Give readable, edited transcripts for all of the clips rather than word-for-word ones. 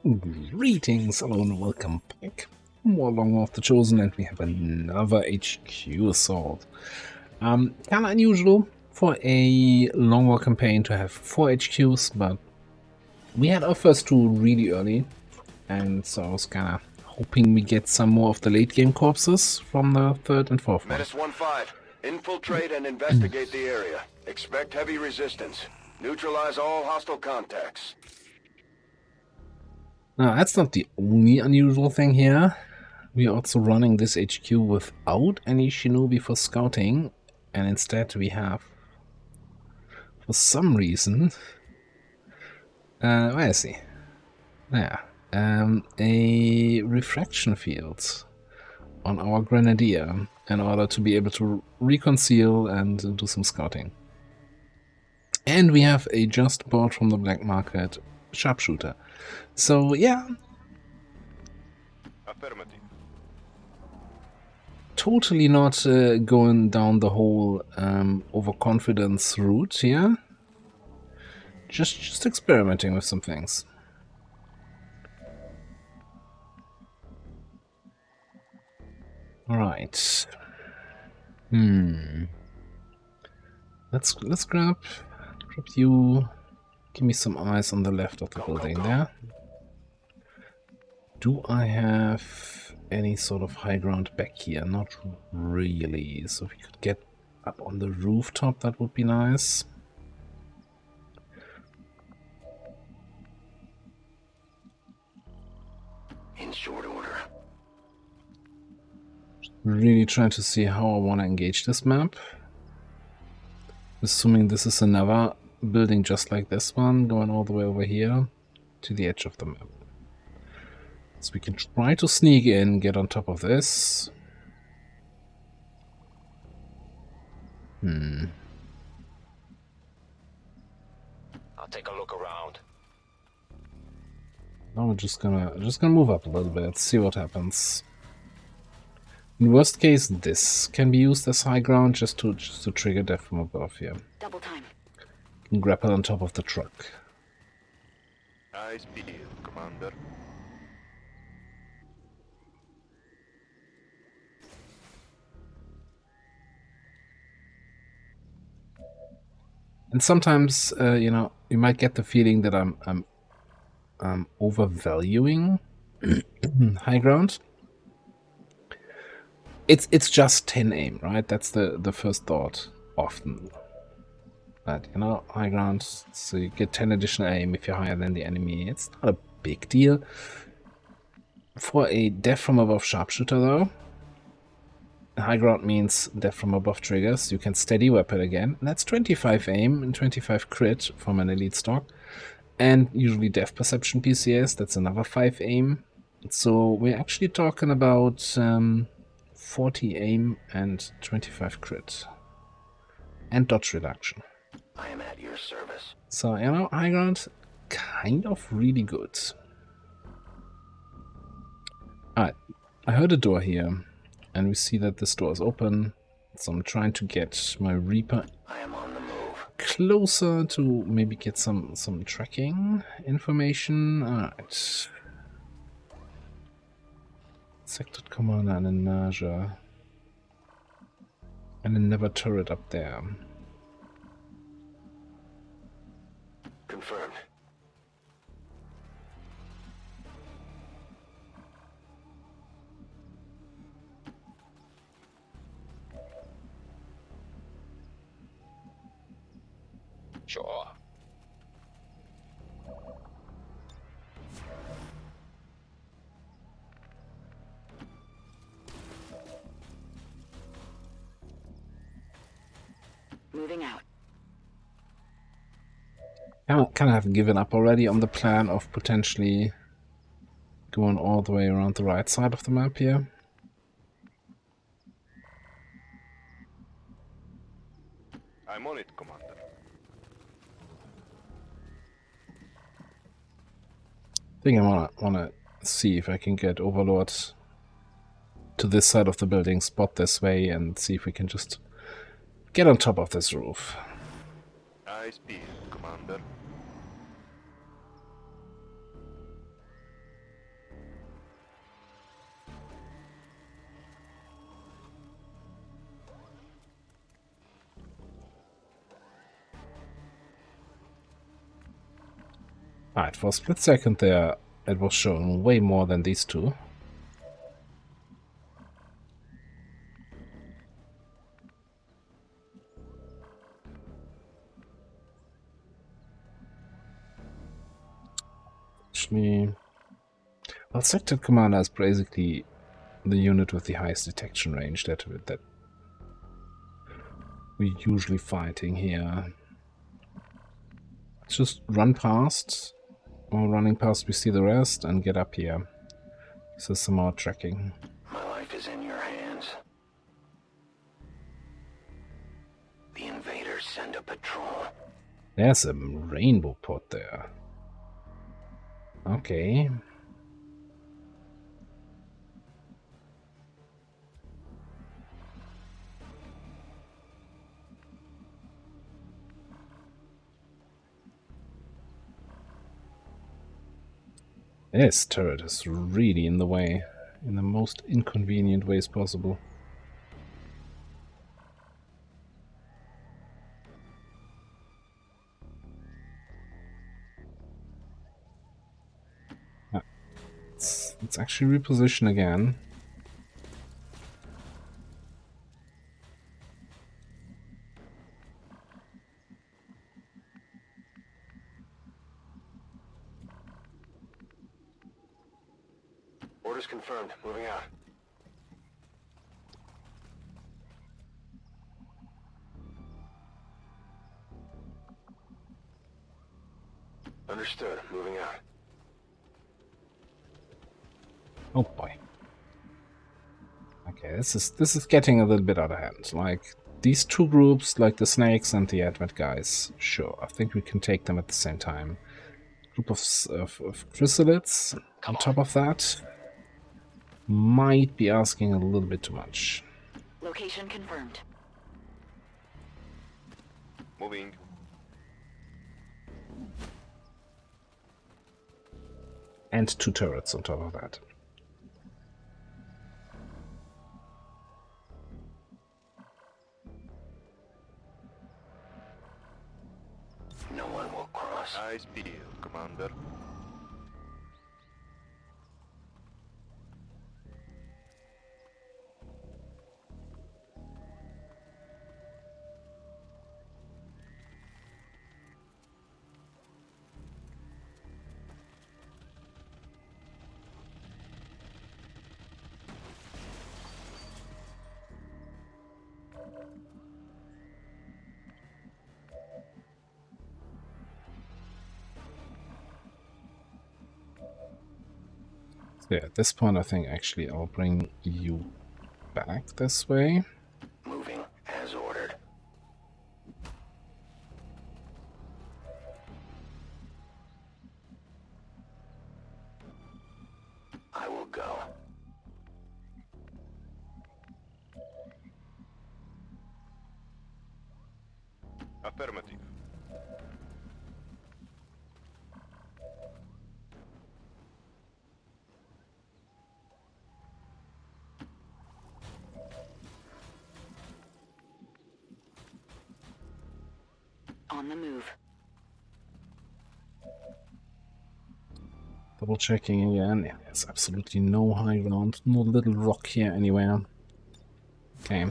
Greetings, hello and welcome back. More Long War of the Chosen, and we have another HQ assault. Kind of unusual for a Long War campaign to have 4 HQs, but we had our first 2 really early, and so I was kind of hoping we get some more of the late game corpses from the 3rd and 4th one. Menace 1-5, infiltrate and investigate the area. Expect heavy resistance. Neutralize all hostile contacts. Now, that's not the only unusual thing here. We are also running this HQ without any shinobi for scouting, and instead we have, for some reason, where is he? Yeah, a refraction field on our Grenadier in order to be able to reconceal and do some scouting. And we have a just bought from the black market sharpshooter. So yeah, Affirmative. Totally not going down the whole overconfidence route here. Just experimenting with some things. All right. Let's grab you. Give me some eyes on the left of the building there. Do I have any sort of high ground back here? Not really. So if we could get up on the rooftop, that would be nice. In short order. Really trying to see how I want to engage this map. Assuming this is another building just like this one, going all the way over here to the edge of the map. So we can try to sneak in, get on top of this. I'll take a look around. Now we're just gonna move up a little bit, see what happens. In worst case, this can be used as high ground just to trigger death from above here. Double time. Can grapple on top of the truck. High speed, Commander. And sometimes, you know, you might get the feeling that I'm overvaluing high ground. It's just 10 aim, right? That's the first thought often. But you know, high ground, so you get 10 additional aim if you're higher than the enemy. It's not a big deal. For a death from above sharpshooter though, high ground means death from above triggers. You can steady weapon again. And that's 25 aim and 25 crit from an elite stock. And usually death perception PCS, that's another 5 aim. So we're actually talking about 40 aim and 25 crit. And dodge reduction. I am at your service. So, you know, high ground, kind of really good. Alright, I heard a door here. And we see that this door is open. So I'm trying to get my Reaper I am on the move. closer to maybe get some tracking information. Alright. Sector commander and a Naja. And another turret up there. Confirmed. Sure. Moving out. I kind of have given up already on the plan of potentially going all the way around the right side of the map here. I'm on it, Commander. I think I wanna see if I can get Overlord to this side of the building, spot this way, and see if we can just get on top of this roof. High speed, Commander. Alright, for a split second there, it was shown way more than these two. Actually, well, Sector Commander is basically the unit with the highest detection range that we're usually fighting here. Let's just run past. While running past, we see the rest and get up here. So some more tracking. My life is in your hands. The invaders send a patrol. There's a rainbow pod there. Okay. This turret is really in the way, in the most inconvenient ways possible. Let's actually reposition again. Orders confirmed. Moving out. Understood. Moving out. Oh boy. Okay, this is getting a little bit out of hand. Like these two groups, like the snakes and the advent guys, sure, I think we can take them at the same time. Group of chrysalids on top of that might be asking a little bit too much. Location confirmed. Moving. And two turrets on top of that. No one will cross. Eyes peeled, Commander. So yeah, at this point I think actually I'll bring you back this way. Moving as ordered. I will go. Affirmative. On the move. Double checking again. Yeah, there's absolutely no high ground, no little rock here anywhere. Okay.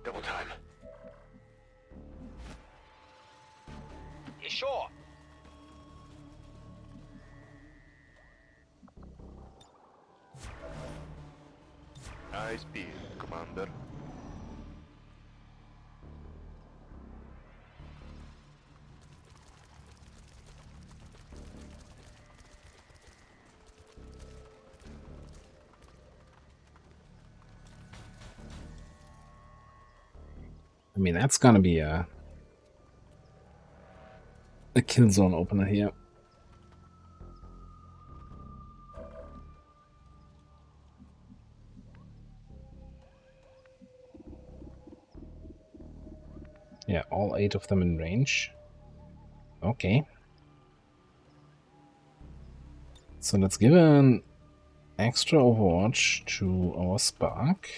Double time. You sure? Eyes peeled, Commander. I mean, that's gonna be a kill zone opener here. Yeah, all 8 of them in range. Okay. So let's give an extra overwatch to our Spark.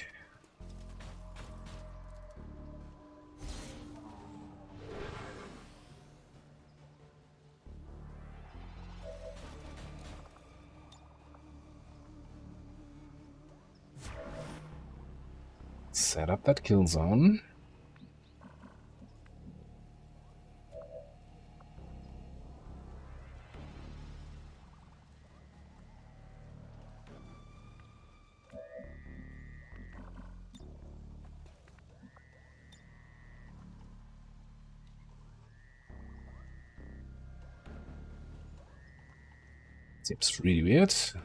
set up that kill zone. Seems really weird. Is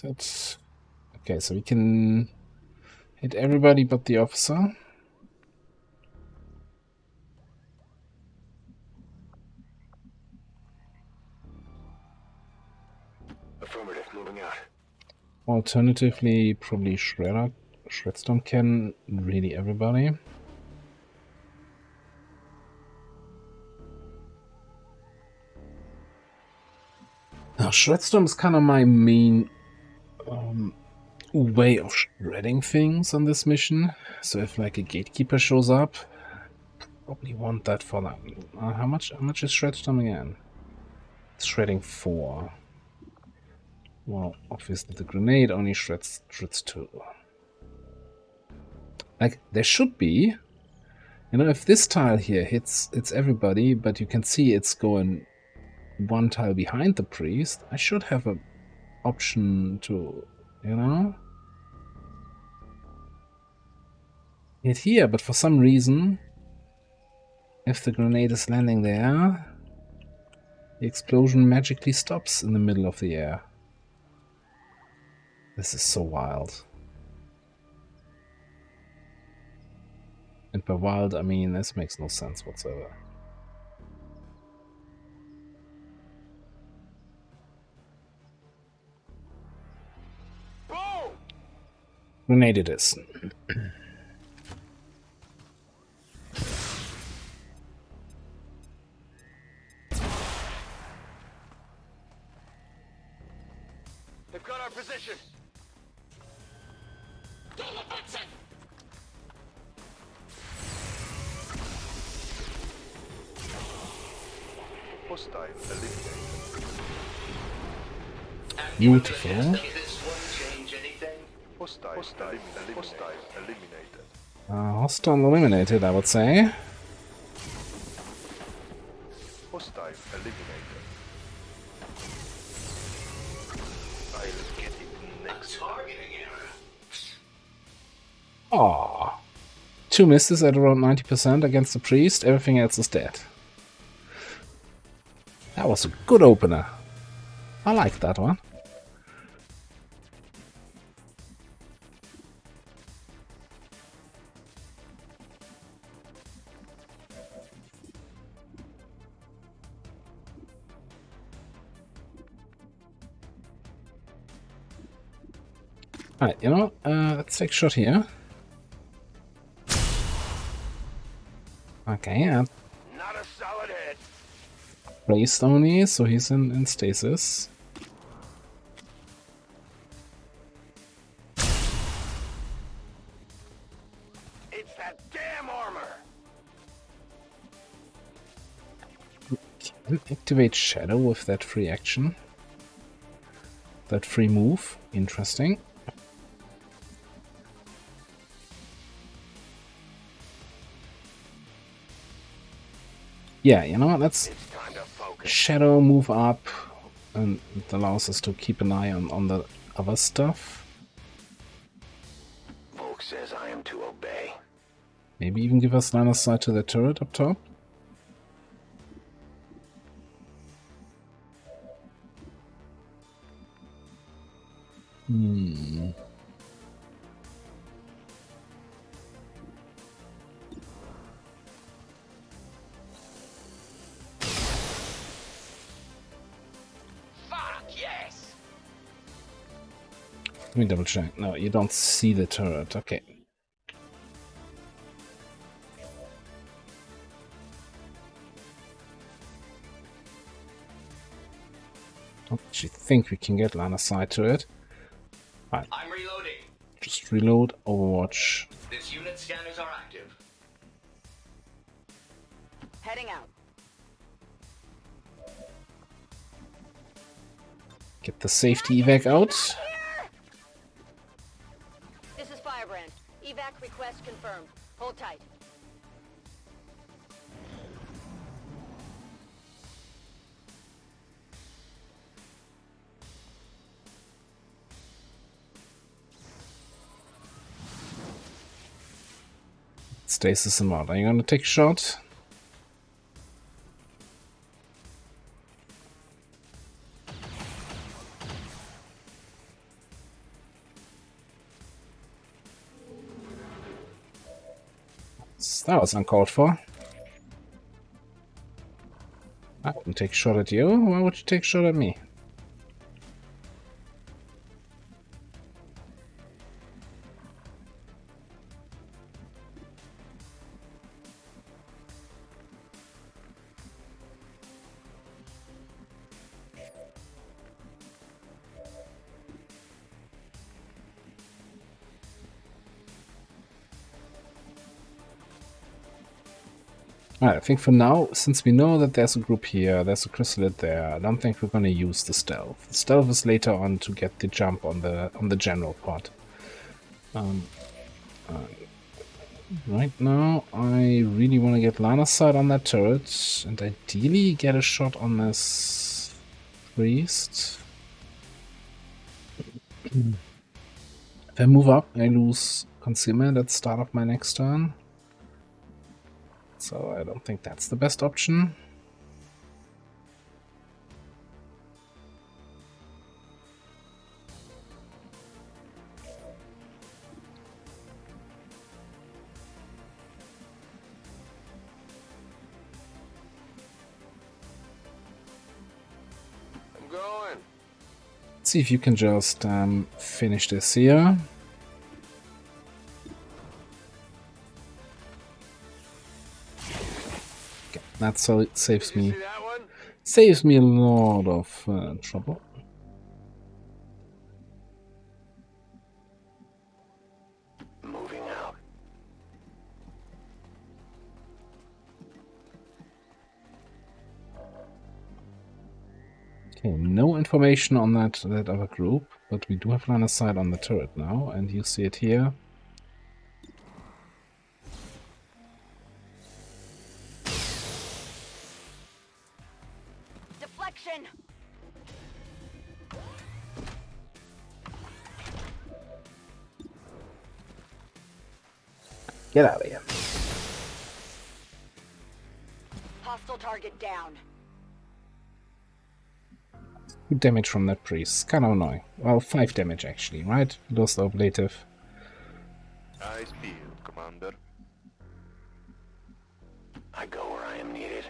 it? Okay, so we can hit everybody but the officer. Affirmative, moving out. Alternatively, probably Shredstorm can really everybody. Now, Shredstorm is kind of my main way of shredding things on this mission. So if like a gatekeeper shows up, probably want that for that. How much is Shredstorm again? It's shredding 4. Well, obviously the grenade only shreds 2. Like, there should be, you know, if this tile here hits everybody, but you can see it's going one tile behind the priest, I should have an option to, you know, hit here, but for some reason, if the grenade is landing there, the explosion magically stops in the middle of the air. This is so wild. And by wild, I mean this makes no sense whatsoever. Boom! Grenade it is. They've got our position. Hostile eliminated. Beautiful. Hostile eliminated. Hostile eliminated, I would say. Hostile eliminated. I'll get it next. Aww. 2 misses at around 90% against the priest, everything else is dead. That was a good opener. I like that one. Alright, you know, let's take a shot here. Okay, and Not a solid hit. priest only, so he's in stasis. It's that damn armor. Can activate Shadow with that free action. That free move. Interesting. Yeah, you know what, let's It's time to focus. Shadow move up, and it allows us to keep an eye on the other stuff. Volk says I am to obey. Maybe even give us line of sight to the turret up top. Fuck yes! Let me double check. No, you don't see the turret. Okay. Don't actually think we can get line of sight to it. Right, I'm reloading. just reload Overwatch. This unit scanners are active. Heading out. Get the safety evac out. confirmed. Hold tight. Stasis and mod. Are you gonna take a shot? That was uncalled for. I wouldn't take a shot at you. Why would you take a shot at me? Alright, I think for now, since we know that there's a group here, there's a chrysalid there, I don't think we're gonna use the stealth. The stealth is later on to get the jump on the general pod. Right now, I really want to get line of sight on that turret, and ideally get a shot on this priest. If I move up, I lose concealment at the start of my next turn. So I don't think that's the best option. I'm going. Let's see if you can just finish this here. That saves me. See that one? Saves me a lot of trouble. Moving out. Okay, no information on that other group, but we do have line of sight on the turret now, and you see it here. Deflection! Get out of here. Hostile target down. Good damage from that priest. Kind of annoying. Well, 5 damage actually, right? Lost the ablative. I speed, Commander. I go where I am needed.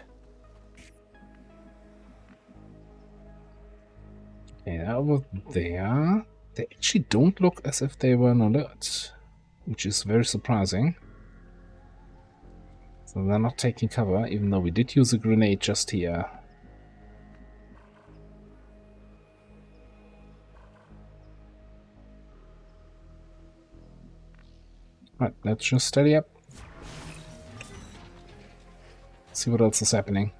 Yeah, over there, they actually don't look as if they were on alert, which is very surprising. So they're not taking cover, even though we did use a grenade just here. Right, let's just steady up. See what else is happening.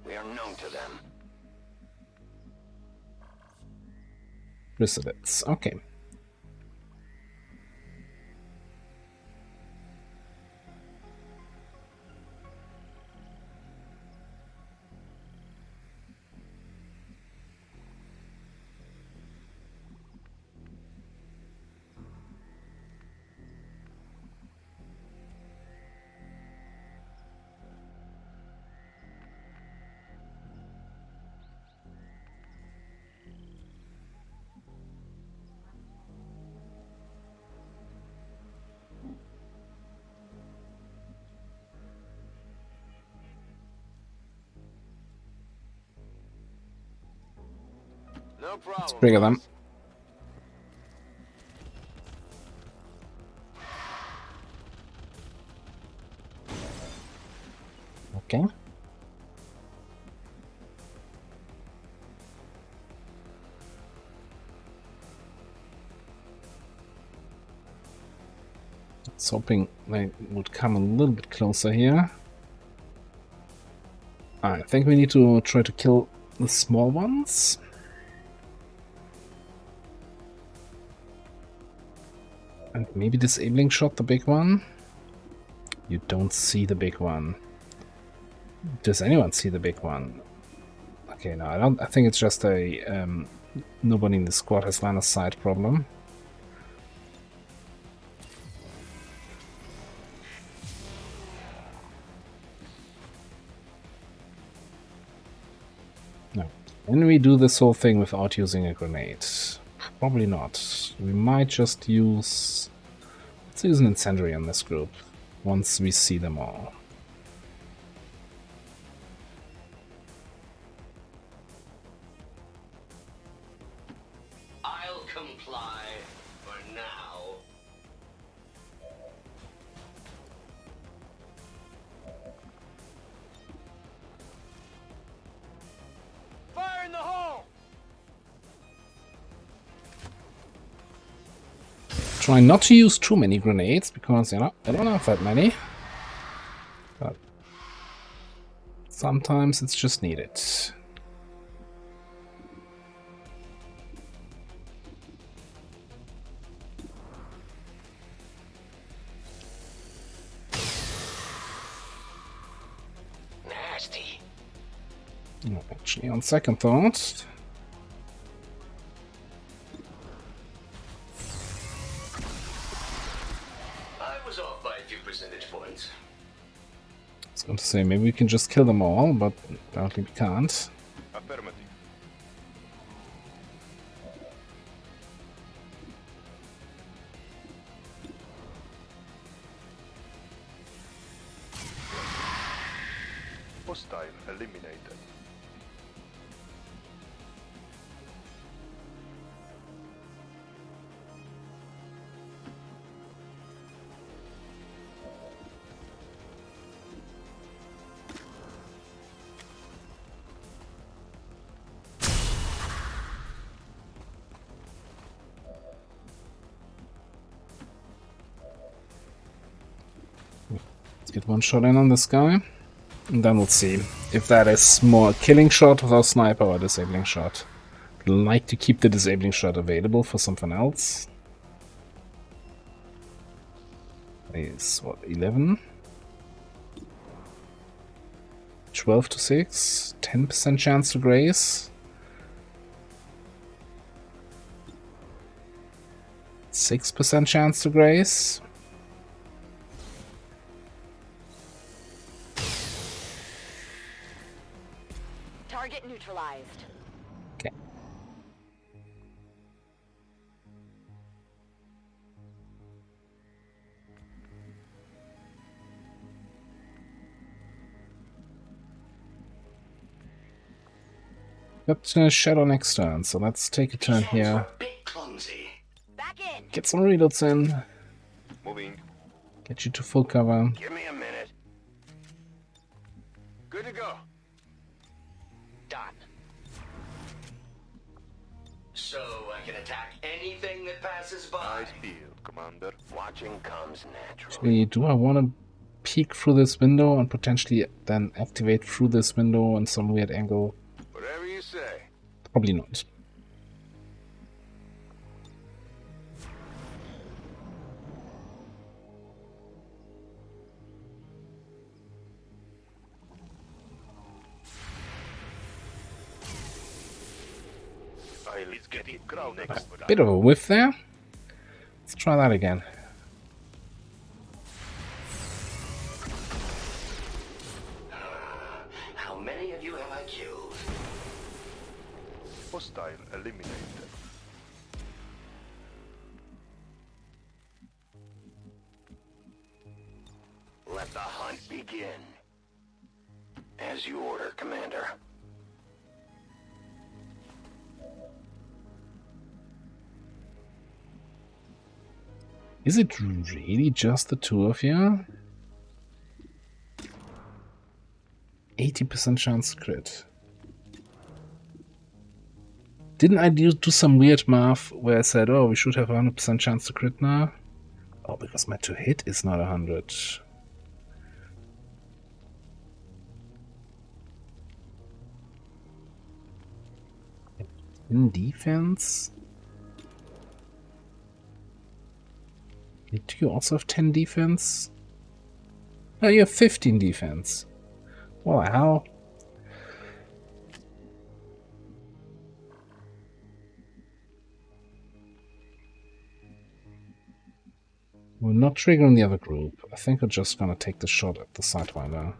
We are known to them. Chrysalids, okay. No problem. Trigger them. Okay. I was hoping they would come a little bit closer here. I think we need to try to kill the small ones. And maybe disabling shot the big one. You don't see the big one. Does anyone see the big one? Okay, no, I don't. I think it's just a nobody in the squad has line of sight problem. No. Can we do this whole thing without using a grenade? Probably not. We might just use... Let's use an incendiary on this group once we see them all. I'll comply for now. Fire in the hole! Try not to use too many grenades, because, you know, I don't have that many. But sometimes it's just needed. Nasty. No, actually, on second thought... I was off by a few percentage points. I was going to say, maybe we can just kill them all, but apparently we can't. Affirmative. Hostile eliminated. Let's get one shot in on this guy. And then we'll see if that is more a killing shot with our sniper or a disabling shot. I'd like to keep the disabling shot available for something else. Is what, 11? 12 to 6? 10% chance to graze? 6% chance to graze? Target neutralized. Okay. Got Shadow next turn, so let's take a turn here. A bit clumsy. Back in. Get some reloads in. Moving. Get you to full cover. Give me a minute. Good to go. Done. So I can attack anything that passes by. Nice field, Commander. Watching comes naturally. Actually, do I want to peek through this window and potentially then activate through this window on some weird angle? Whatever you say. Probably not. It's getting crowded. Bit of a whiff there. Let's try that again. How many of you have I killed? Hostile eliminated. Let the hunt begin. As you order, Commander. Is it really just the two of you? 80% chance to crit. Didn't I do some weird math where I said, oh, we should have 100% chance to crit now? Oh, because my to hit is not 100. In defense? Do you also have 10 defense? No, you have 15 defense. Wow. We're not triggering the other group. I think we're just gonna take the shot at the Sidewinder.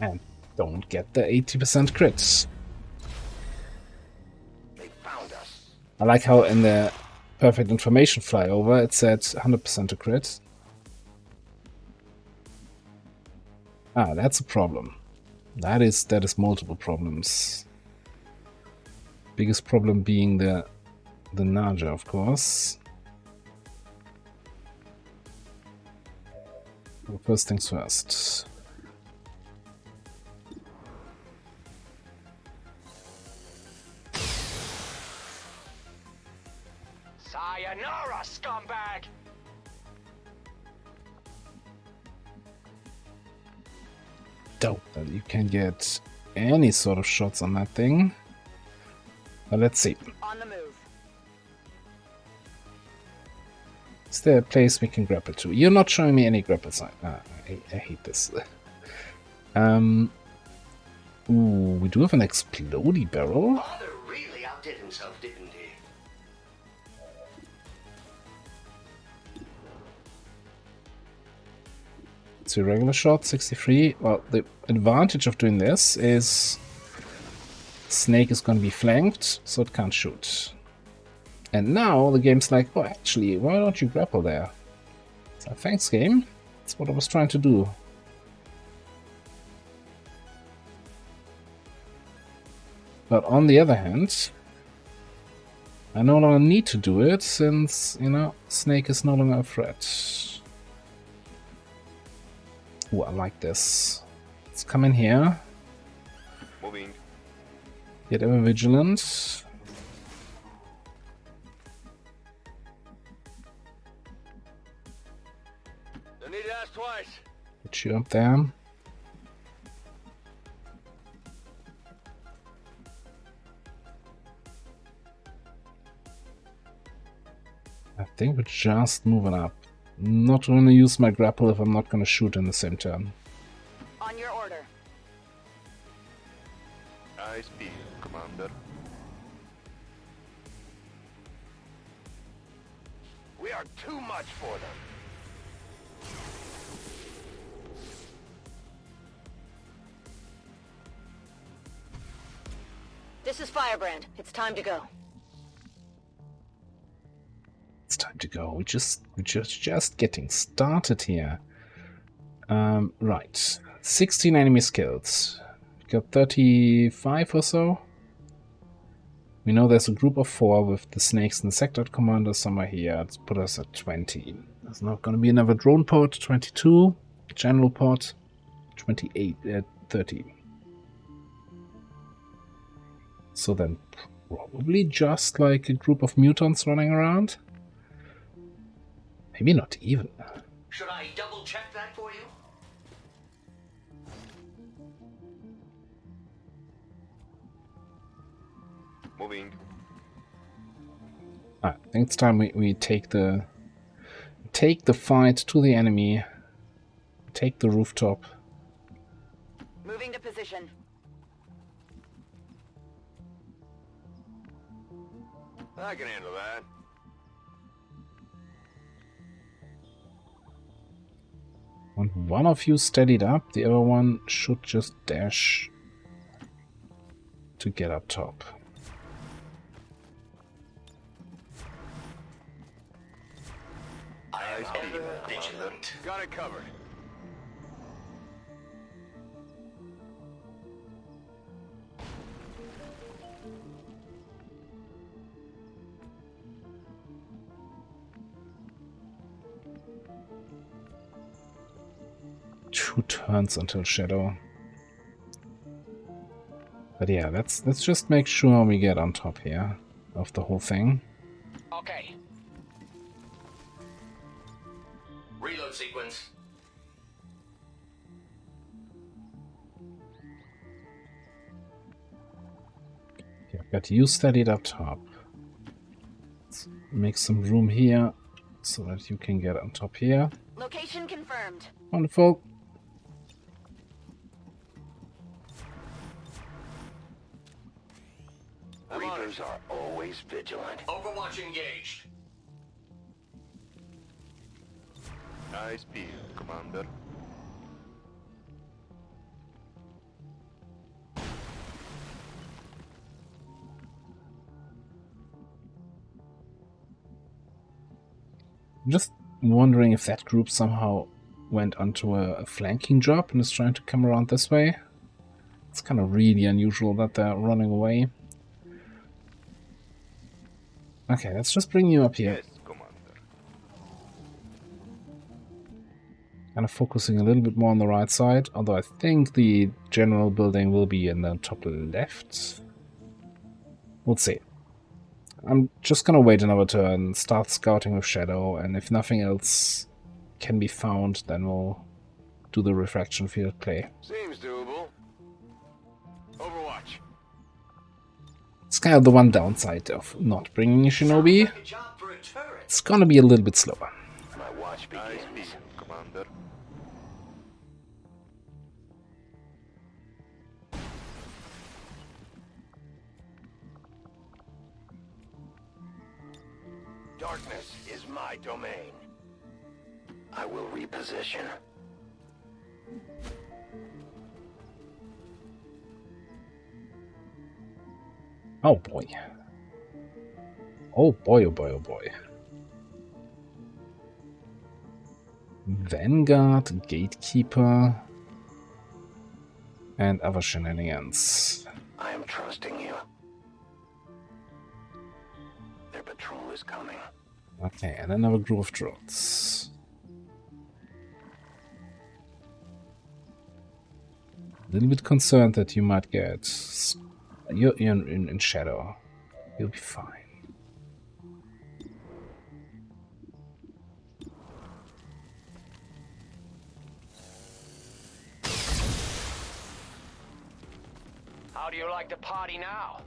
And don't get the 80% crits. They found us. I like how in the perfect information flyover it said 100% to crit. Ah, that's a problem. That is multiple problems. Biggest problem being the Naja, of course. Well, first things first. Sayonara, scumbag! Doubt that you can get any sort of shots on that thing. But let's see. On the move. Is there a place we can grapple to? You're not showing me any grapple sign. Ah, I hate this. Ooh, we do have an explodey barrel. Father really outdid himself, didn't he? It's a regular shot, 63. Well, the advantage of doing this is Snake is going to be flanked, so it can't shoot. And now the game's like, oh, actually, why don't you grapple there? So thanks, game. That's what I was trying to do. But on the other hand, I no longer need to do it since, you know, Snake is no longer a threat. Ooh, I like this. Let's come in here. Moving. Get ever vigilant. Don't need to ask twice. Get you up there. I think we're just moving up. Not going to use my grapple if I'm not going to shoot in the same turn. On your order. I speak, Commander. We are too much for them. This is Firebrand. It's time to go. It's time to go. We're just getting started here. Right. 16 enemies killed. We got 35 or so. We know there's a group of 4 with the snakes and the sector commander somewhere here. Let's put us at 20. There's not going to be another drone pod. 22. General pod. 28. 30. So then probably just like a group of mutants running around. Maybe not even. Should I double check that for you? Moving. I think it's time we take the fight to the enemy. Take the rooftop. Moving to position. I can handle that. When one of you steadied up, the other one should just dash to get up top. I am speak, ever Commander. vigilant. Got it covered. Two turns until Shadow. But yeah, let's just make sure we get on top here of the whole thing. Okay. Reload sequence. Got you steadied up top. Let's make some room here so that you can get on top here. Location confirmed. Wonderful. Reapers are always vigilant. Overwatch engaged. High speed, Commander. I'm just wondering if that group somehow went onto a flanking job and is trying to come around this way. It's kind of really unusual that they're running away. Okay, let's just bring you up here. Yes, Commander. Kind of focusing a little bit more on the right side, although I think the general building will be in the top left. We'll see. I'm just gonna wait another turn, start scouting with Shadow, and if nothing else can be found, then we'll do the refraction field play. Seems doable. Overwatch. It's kind of the one downside of not bringing a Shinobi. Sounds like a job for a turret. It's gonna be a little bit slower. My watch High speed, begins. Commander. Darkness is my domain. I will reposition. Oh boy. Oh boy, oh boy, oh boy. Vanguard, Gatekeeper, and other shenanigans. I am trusting you. Their patrol is coming. Okay, and another group of drones. A little bit concerned that you might get... You're in shadow. You'll be fine. How do you like to party now?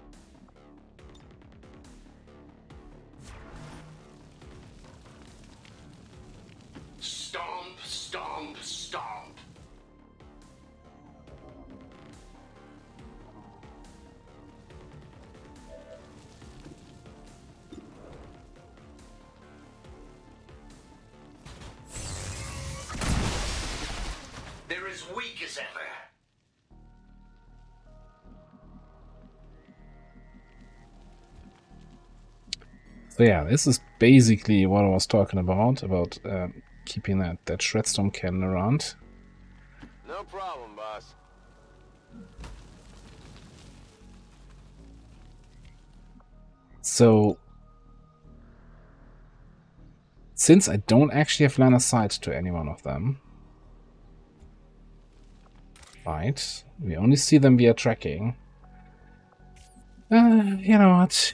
Stomp, stomp, stomp. They're as weak as ever. So yeah, this is basically what I was talking about keeping that Shredstorm cannon around. No problem, boss. So, since I don't actually have line of sight to any one of them, right, we only see them via tracking. You know what?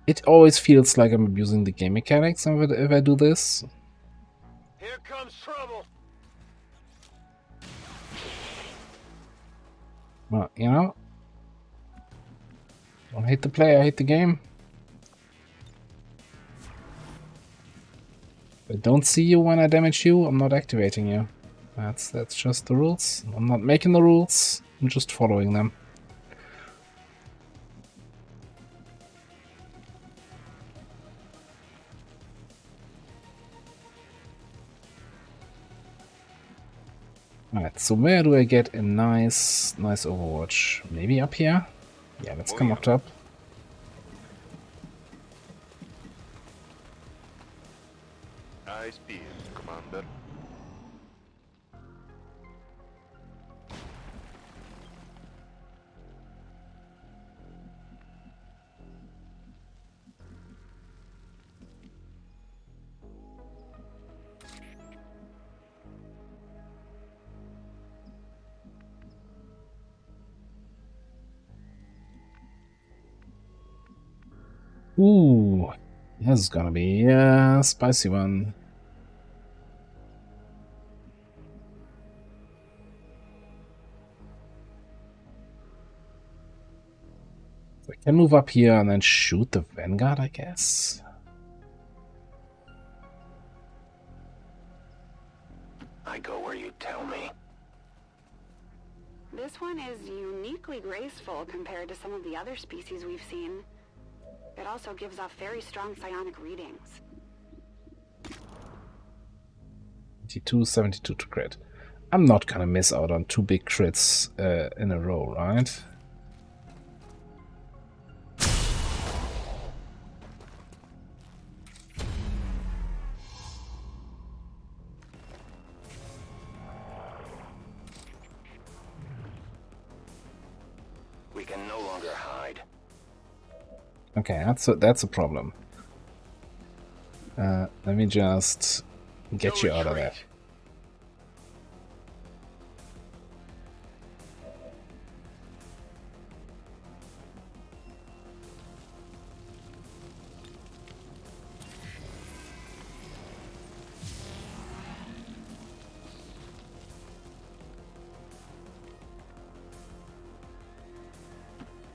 It always feels like I'm abusing the game mechanics if I do this. Here comes trouble. Well, you know, don't hate the play, I hate the game. If I don't see you when I damage you, I'm not activating you. That's just the rules. I'm not making the rules, I'm just following them. Alright, so where do I get a nice Overwatch? Maybe up here? Yeah, let's come up top. High speed, Commander. Ooh, this is gonna be a spicy one. Can move up here and then shoot the Vanguard, I guess. I go where you tell me. This one is uniquely graceful compared to some of the other species we've seen. It also gives off very strong psionic readings. 72 to crit. I'm not gonna miss out on 2 big crits in a row, right? We can no longer hide. Okay, that's a problem. Let me just get you out of there.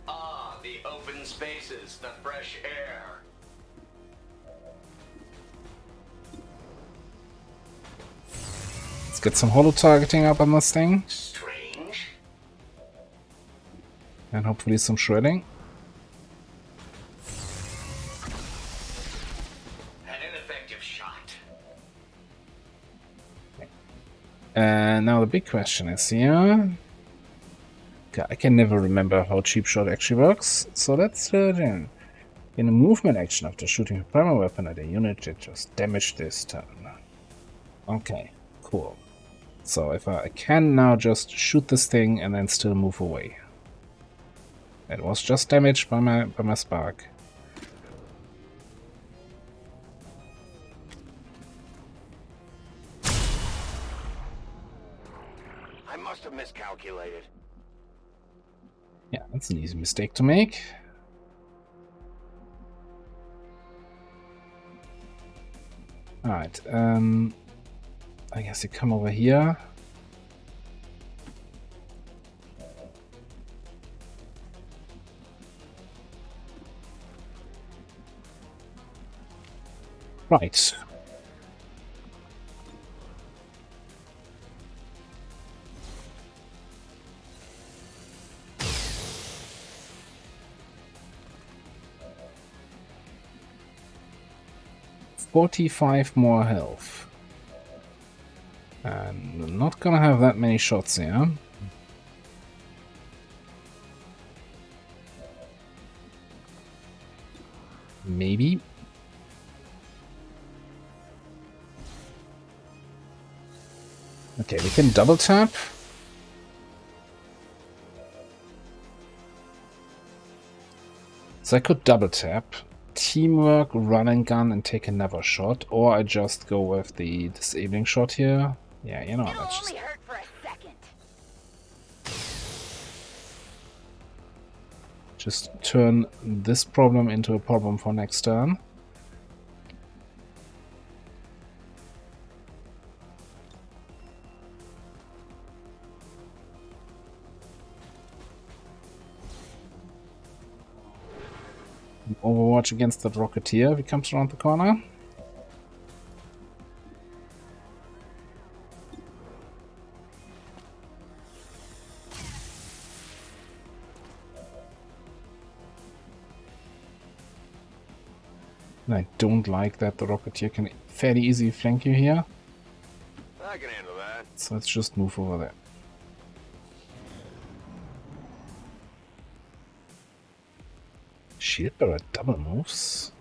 Ah, the open spaces, the fresh air. Let's get some holo targeting up on this thing. Strange. And hopefully some shredding. An ineffective shot. And now the big question is here. God, I can never remember how cheap shot actually works. So let's do it in. In a movement action after shooting a primary weapon at a unit, it just damage this turn. Okay, cool. So if I can now just shoot this thing and then still move away. It was just damaged by my spark. I must have miscalculated. Yeah, that's an easy mistake to make. Alright, I guess you come over here. Right. $45 more health. And we're not gonna have that many shots here. Maybe. Okay, we can double tap. So I could double tap, teamwork, run and gun, and take another shot, or I just go with the disabling shot here. Yeah, you know, It'll that's just... only hurt for a second. Just turn this problem into a problem for next turn. Overwatch against that Rocketeer if he comes around the corner. And I don't like that the Rocketeer can fairly easily flank you here. I can handle that. So let's just move over there. Shield bearer double moves.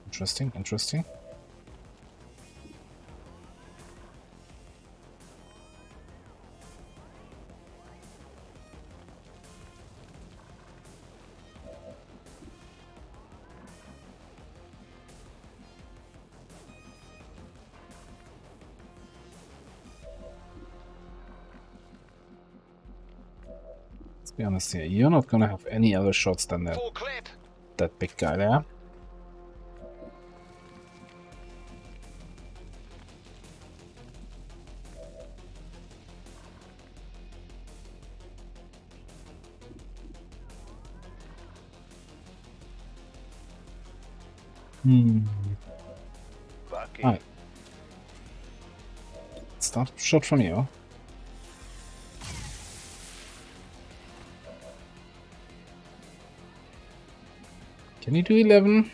Interesting, interesting. Let's be honest here, you're not gonna have any other shots than that big guy there. Bucky. Alright. Start shot from you. Can you do 11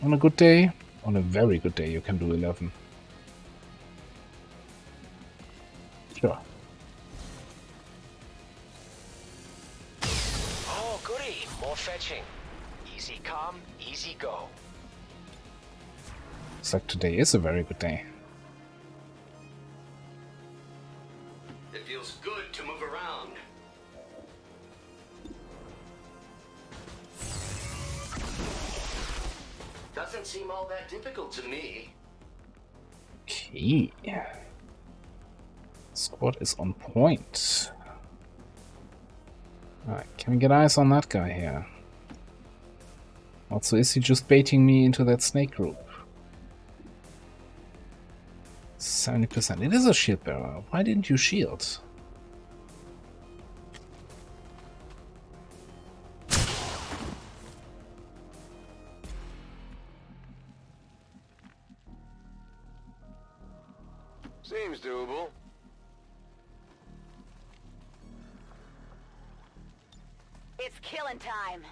on a good day? On a very good day, you can do 11. Sure. Oh, goody. More fetching. Easy come, easy go. Looks like today is a very good day. It feels good to move around. Doesn't seem all that difficult to me. Okay. Squad is on point. Alright, can we get eyes on that guy here? Also, is he just baiting me into that snake group? 70%. It is a shield bearer. Why didn't you shield? Seems doable. It's killing time.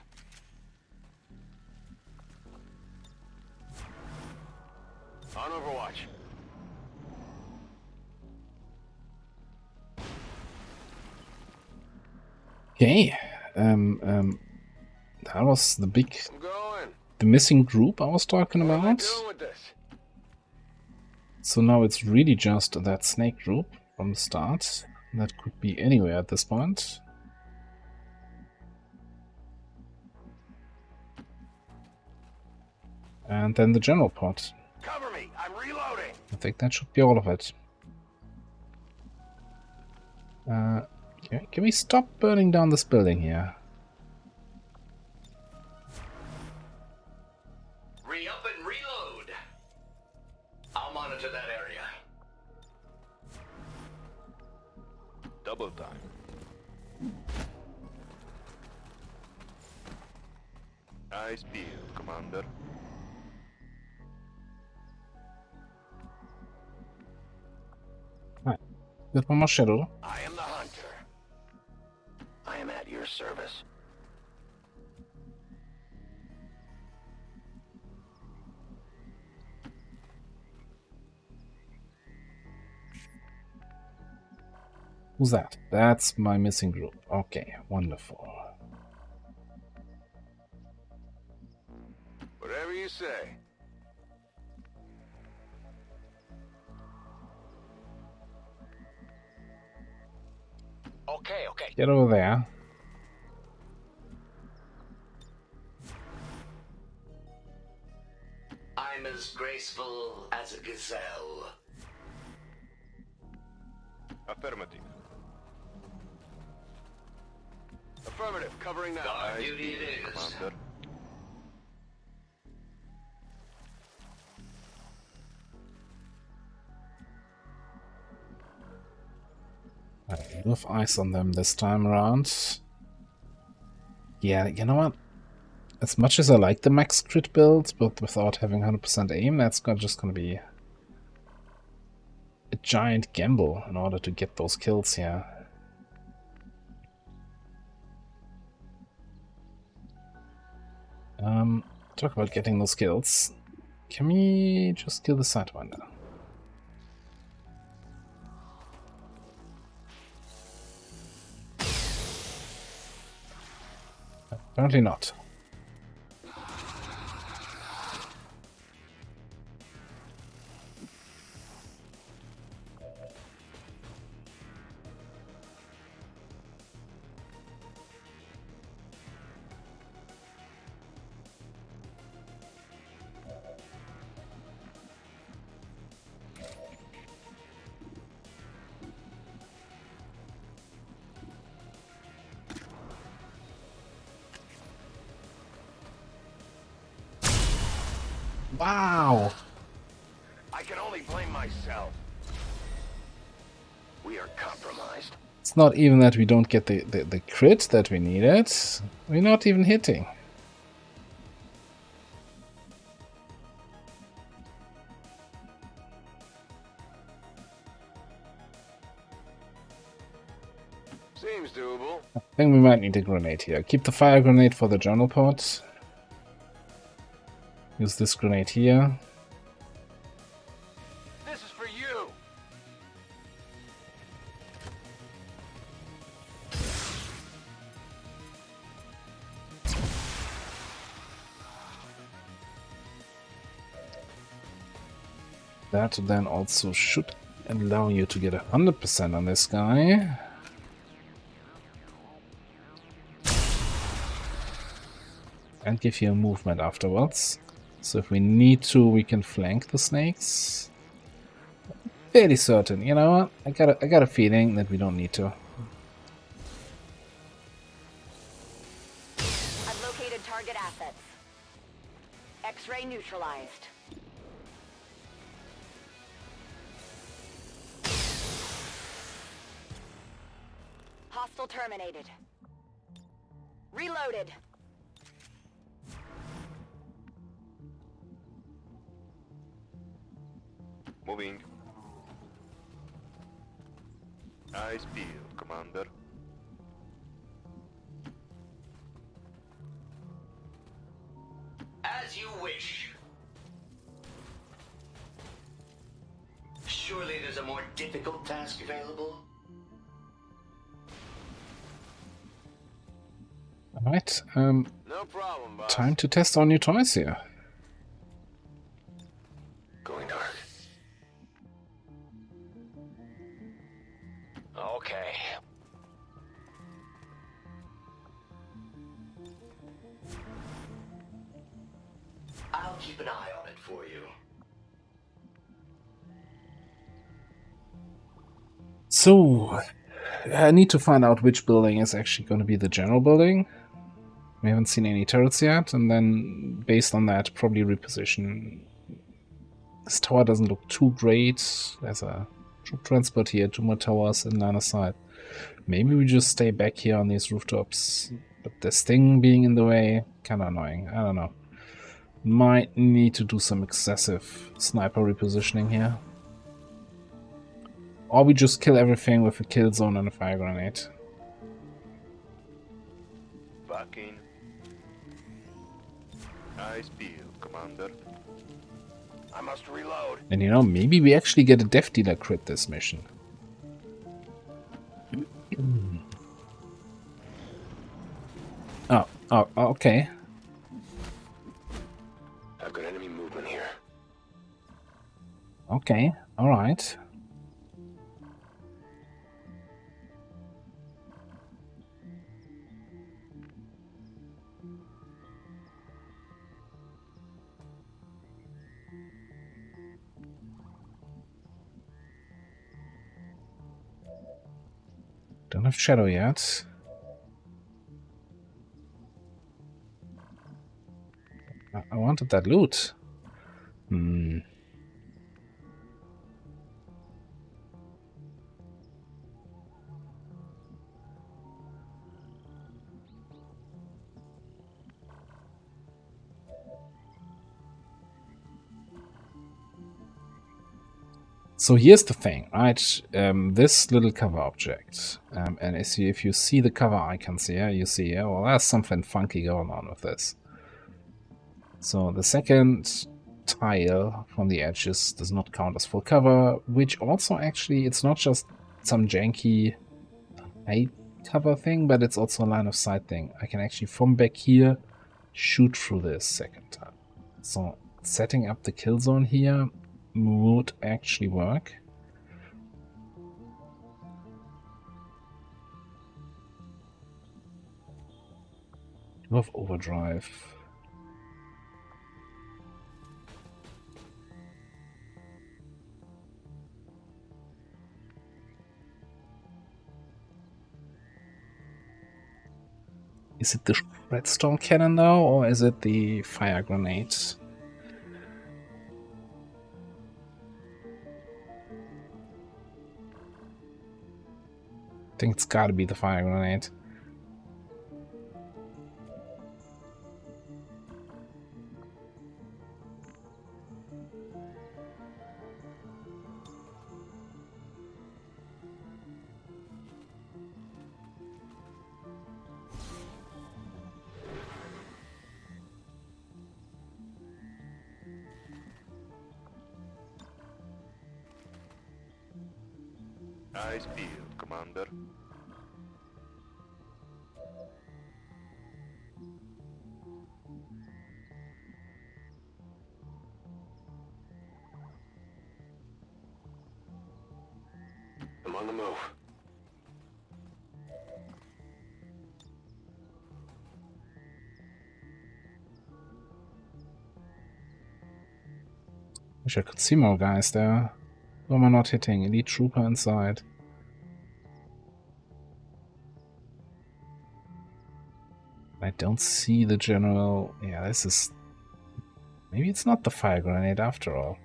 On Overwatch. Okay. That was the I'm going. the missing group I was talking What am I about. doing with this? So now it's really just that snake group from the start. That could be anywhere at this point. And then the general pod. Cover me. I'm reloading. I think that should be all of it. Can we stop burning down this building here? Re-up and reload. I'll monitor that area. Double time. Eyes peeled, Commander. Get one more shadow. I am the hunter. I am at your service. Who's that? That's my missing group. Okay, wonderful. Whatever you say. Okay. Get over there. I'm as graceful as a gazelle. Affirmative. Affirmative. Covering now. Guard Eyes duty it peeled, is. Commander. Enough eyes on them this time around. Yeah, you know what? As much as I like the max crit build, but without having 100% aim, that's just gonna be a giant gamble in order to get those kills here. Talk about getting those kills. Can we just kill the Sidewinder? Apparently not. Wow! I can only blame myself. We are compromised. It's not even that we don't get the crit that we needed. We're not even hitting. I think we might need a grenade here. Keep the fire grenade for the journal pod. Use this grenade here. This is for you. That then also should allow you to get 100% on this guy. And give you a movement afterwards. So if we need to, we can flank the snakes. Fairly certain, you know what? I got a feeling that we don't need to. I've located target assets. X-ray neutralized. Hostile terminated. Reloaded. Moving. Eyes peeled, Commander. As you wish. Surely there's a more difficult task available? Alright, No problem, boss. time to test our new toys here. Going dark. Okay. I'll keep an eye on it for you. So, I need to find out which building is actually going to be the general building. We haven't seen any turrets yet, and then based on that, probably reposition. This tower doesn't look too great. There's a troop transport here, 2 more towers in line of sight. Maybe we just stay back here on these rooftops. But this thing being in the way, kind of annoying. I don't know. Might need to do some excessive sniper repositioning here. Or we just kill everything with a kill zone and a fire grenade. Back in. Eyes peeled, Commander. I must reload. And you know, maybe we actually get a Death Dealer crit this mission. Oh, okay. I've got enemy movement here. Okay, alright. Don't have Shadow yet. I wanted that loot. So here's the thing, right? This little cover object, and if you see the cover icons here, you see, well, there's something funky going on with this. So the second tile from the edges does not count as full cover, which also actually, it's not just some janky height cover thing, but it's also a line of sight thing. I can actually, from back here, shoot through this second tile. So setting up the kill zone here would actually work. With overdrive. Is it the redstone cannon now, or is it the fire grenade? I think it's gotta be the fire grenade. Eyes peeled, Commander. I'm on the move. Wish I could see more guys there. Who am I not hitting? Elite Trooper inside. I don't see the general. Yeah, this is... Maybe it's not the fire grenade after all.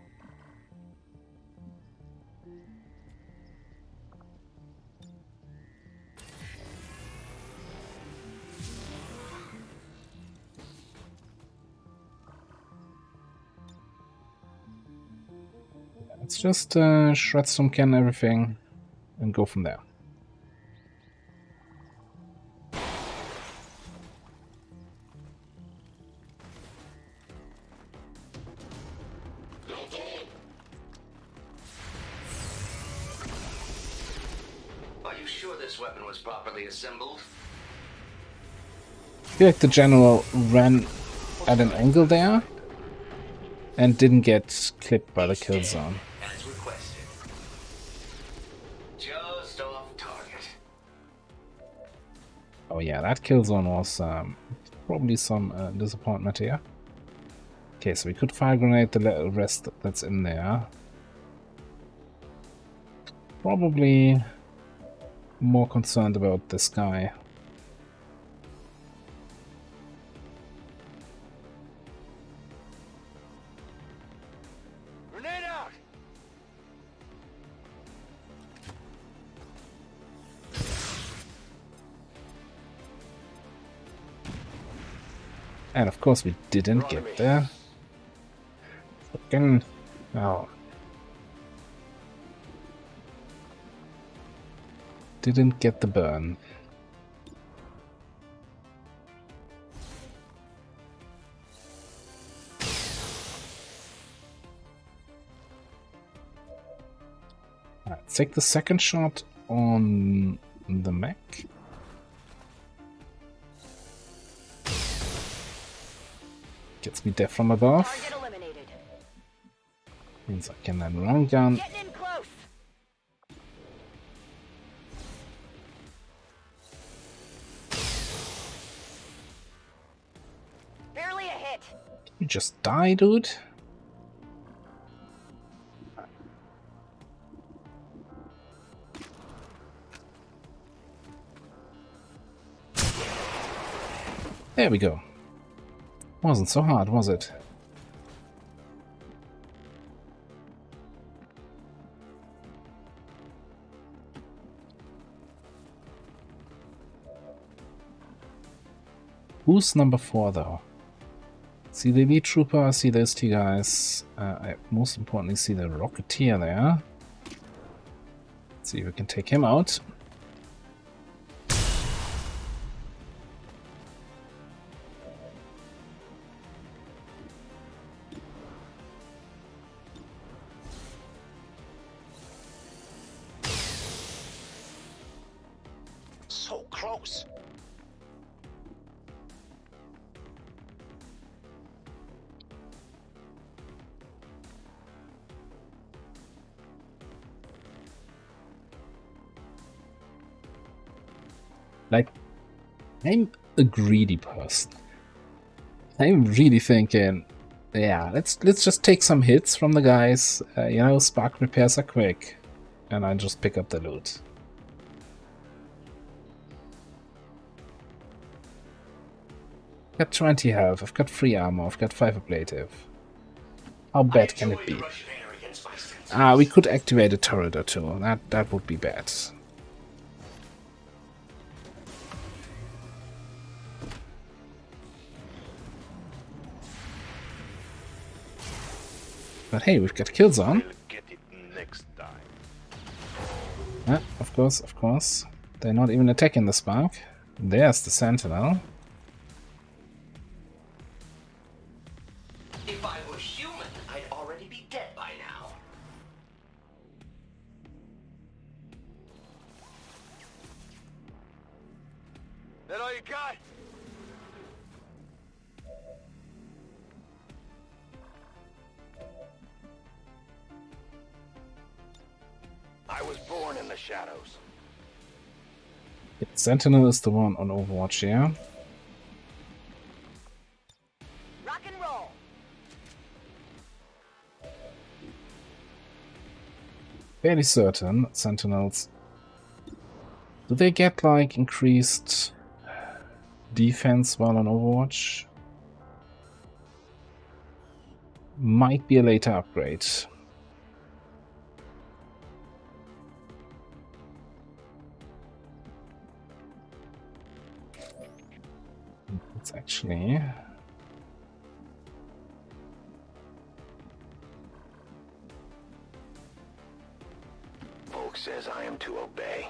Let's just shred some can everything and go from there. Are you sure this weapon was properly assembled? I feel like the general ran at an angle there and didn't get clipped by the kill zone. As requested. Just off target. Oh yeah, that kill zone was probably some disappointment here. Okay, so we could fire grenade the little rest that's in there. Probably more concerned about this guy. Grenade out! And of course we didn't get there. Fucking... Oh. Didn't get the burn. Alright, let's take the second shot on the mech. Gets me death from above. Target eliminated. Means I can then run gun. Getting in close. Barely a hit. You just die, dude. There we go. Wasn't so hard, was it? Who's number 4 though? See the Elite Trooper, see those two guys. I most importantly see the Rocketeer there. Let's see if we can take him out. So close. Like, I'm a greedy person. I'm really thinking, yeah, let's just take some hits from the guys. You know, spark repairs are quick, and I just pick up the loot. I've got 20 health, I've got 3 armor, I've got 5 ablative. How bad can it be? Ah, we could activate a turret or two. That would be bad. But hey, we've got kills on. We'll get it next time. Yeah, of course, of course. They're not even attacking the spark. There's the sentinel. If I were human, I'd already be dead by now. That all you got? I was born in the shadows. Sentinel is the one on Overwatch, yeah? Rock and roll. Fairly certain Sentinels. Do they get like increased defense while on Overwatch? Might be a later upgrade. It's actually... Volk says I am to obey.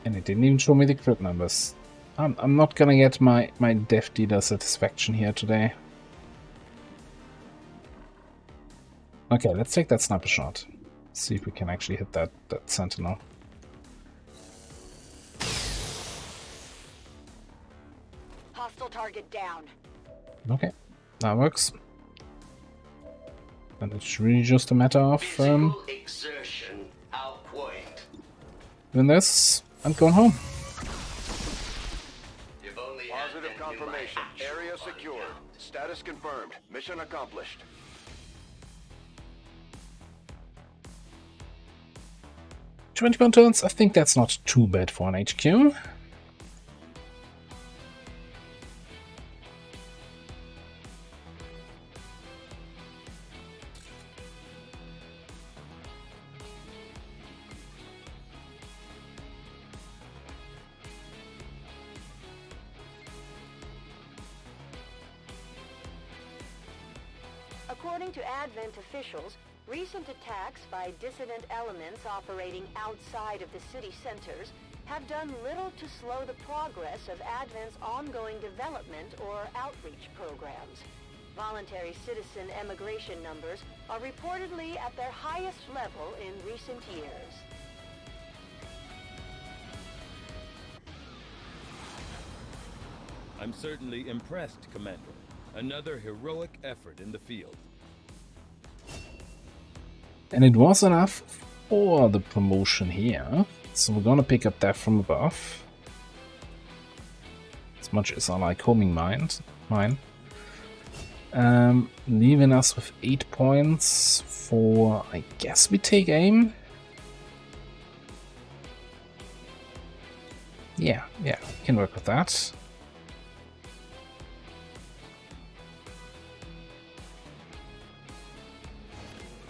And it didn't even show me the crit numbers. I'm not gonna get my dev dealer satisfaction here today. Okay, let's take that sniper shot. See if we can actually hit that sentinel. Hostile target down. Okay, that works. And it's really just a matter of Physical exertion outpoint. doing this and going home. If only Advent Positive knew my confirmation. actual Area body secure. count. Status confirmed. Mission accomplished. 21 turns, I think that's not too bad for an HQ. According to Advent officials, recent attacks by dissident elements operating outside of the city centers have done little to slow the progress of Advent's ongoing development or outreach programs. Voluntary citizen emigration numbers are reportedly at their highest level in recent years. I'm certainly impressed, Commander. Another heroic effort in the field. And it was enough for the promotion here. So we're gonna pick up Death from Above. As much as I like homing mine. Leaving us with 8 points for, I guess we take aim. Yeah, we can work with that.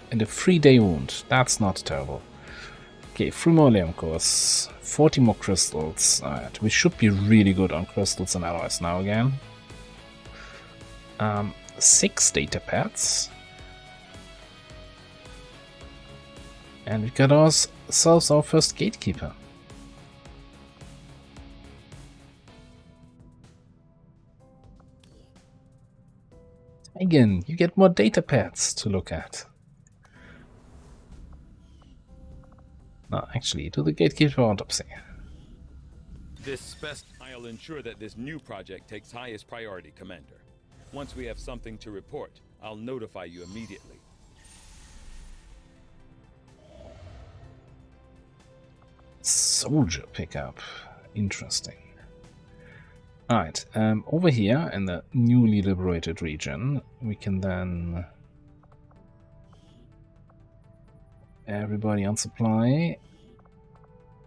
And a 3-day wound, that's not terrible. Okay, 3 more Liam cores, 40 more crystals. Alright, we should be really good on crystals and alloys now again. 6 data pads. And we got ourselves our first gatekeeper. Again, you get more data pads to look at. No, actually, do the gatekeeper autopsy. I'll ensure that this new project takes highest priority, Commander. Once we have something to report, I'll notify you immediately. Soldier pickup. Interesting. Alright, over here in the newly liberated region, we can then... Everybody on supply.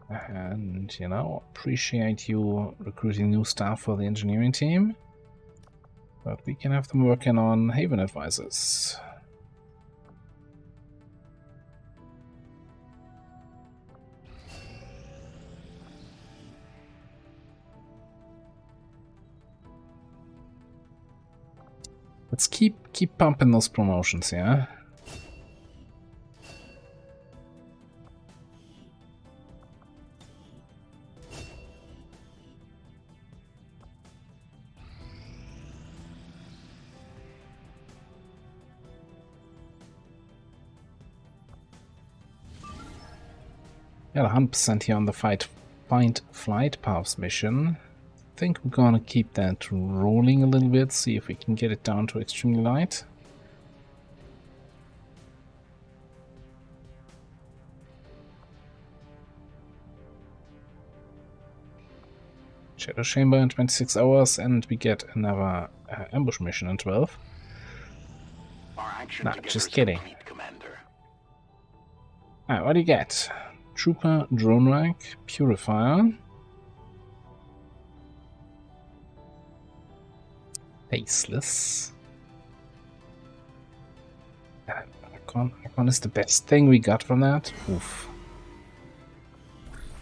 And, you know, appreciate you recruiting new staff for the engineering team. But we can have them working on Haven advisors. Let's keep pumping those promotions, yeah? Got 100% here on the find flight paths mission. I think we're gonna keep that rolling a little bit, see if we can get it down to extremely light. Shadow Chamber in 26 hours, and we get another ambush mission in 12. Our action Nah, together just is kidding. complete, Commander. Alright, what do you get? Trooper, Drone Rack, Purifier. Faceless. Icon is the best thing we got from that. Oof.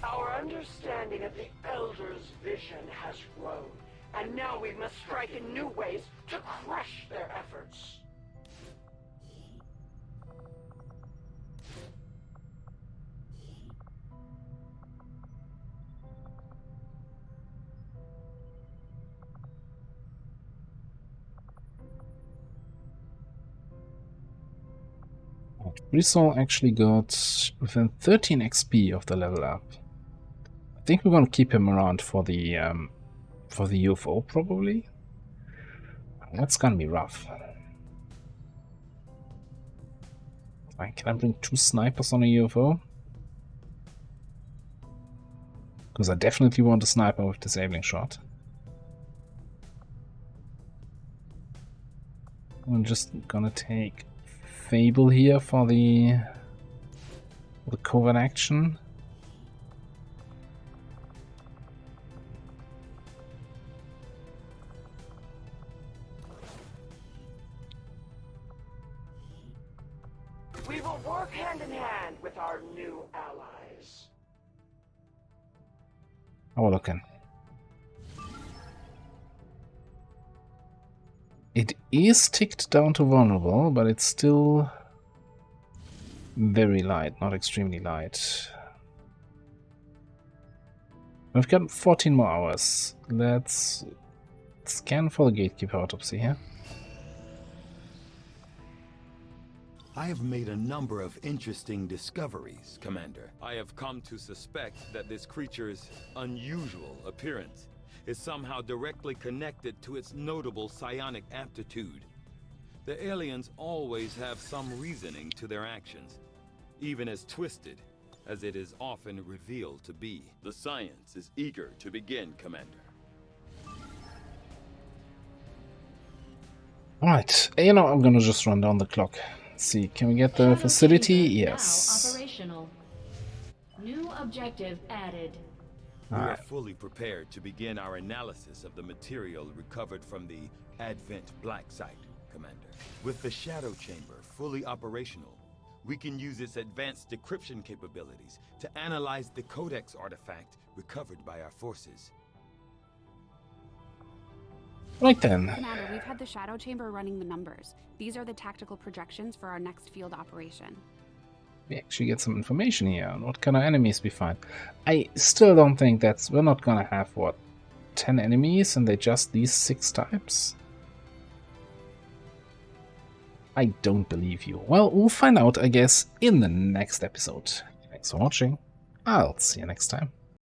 Our understanding of the Elder's vision has grown, and now we must strike in new ways to crush their efforts. Brisol actually got within 13 XP of the level up. I think we're gonna keep him around for the UFO probably. That's gonna be rough. Fine, can I bring 2 snipers on a UFO? Because I definitely want a sniper with disabling shot. I'm just gonna take Fable here for the covert action. We will work hand in hand with our new allies. How are we looking? It is ticked down to vulnerable, but it's still very light, not extremely light. We've got 14 more hours. Let's scan for the Gatekeeper autopsy here. I have made a number of interesting discoveries, Commander. I have come to suspect that this creature's unusual appearance is somehow directly connected to its notable psionic aptitude. The aliens always have some reasoning to their actions, even as twisted as it is often revealed to be. The science is eager to begin, Commander. Alright, you know, I'm gonna just run down the clock. Let's see, can we get the facility? Yes. Now operational. New objective added. We are Alright. fully prepared to begin our analysis of the material recovered from the Advent Black Site, Commander. With the Shadow Chamber fully operational, we can use its advanced decryption capabilities to analyze the Codex artifact recovered by our forces. Right then. Commander, we've had the Shadow Chamber running the numbers. These are the tactical projections for our next field operation. We actually get some information here on what kind of enemies we find. I still don't think we're not gonna have, what, 10 enemies and they're just these 6 types? I don't believe you. Well, we'll find out, I guess, in the next episode. Thanks for watching. I'll see you next time.